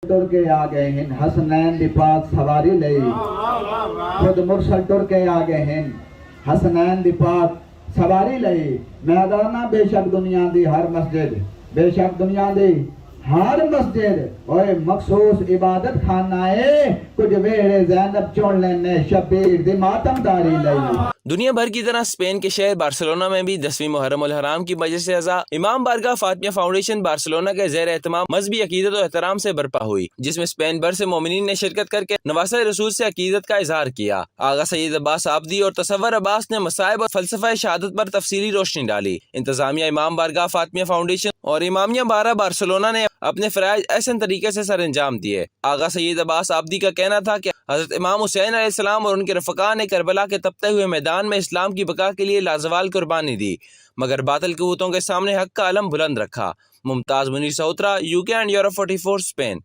ٹر کے آ گئے ہیں حسنین دی پاک سواری لئی خود مرسل ٹر کے آ گئے ہیں حسنین دی پاک سواری لئی میدانہ بے شک دنیا دی ہر مسجد بے شک دنیا دی ہر مسجد اوے مخصوص عبادت خانہ ہے کچھ ویڑے زینب چون لینے شبیر دی ماتم داری لئی۔ دنیا بھر کی طرح اسپین کے شہر بارسلونا میں بھی 10ویں محرم الحرام کی مجلس اعزاز امام بارگاہ فاطمیہ فاؤنڈیشن بارسلونا کے زیر اہتمام مذہبی عقیدت و احترام سے برپا ہوئی، جس میں اسپین بھر سے مومنین نے شرکت کر کے نواسہ رسول سے عقیدت کا اظہار کیا۔ آغا سید عباس آبدی اور تصور عباس نے مصائب اور فلسفہ شہادت پر تفصیلی روشنی ڈالی۔ انتظامیہ امام بارگاہ فاطمیہ فاؤنڈیشن اور امامیہ بارہ بارسلونا نے اپنے فرائض احسن طریقے سے سر انجام دیے۔ آغا سید عباس آبدی کا کہنا تھا کہ حضرت امام حسین علیہ السلام اور ان کے رفقا نے کربلا کے تپتے ہوئے میدان میں اسلام کی بقا کے لیے لازوال قربانی دی، مگر باطل قوتوں کے سامنے حق کا علم بلند رکھا۔ Mumtaz Munir Sahotra, UK and Europe 44 Spain.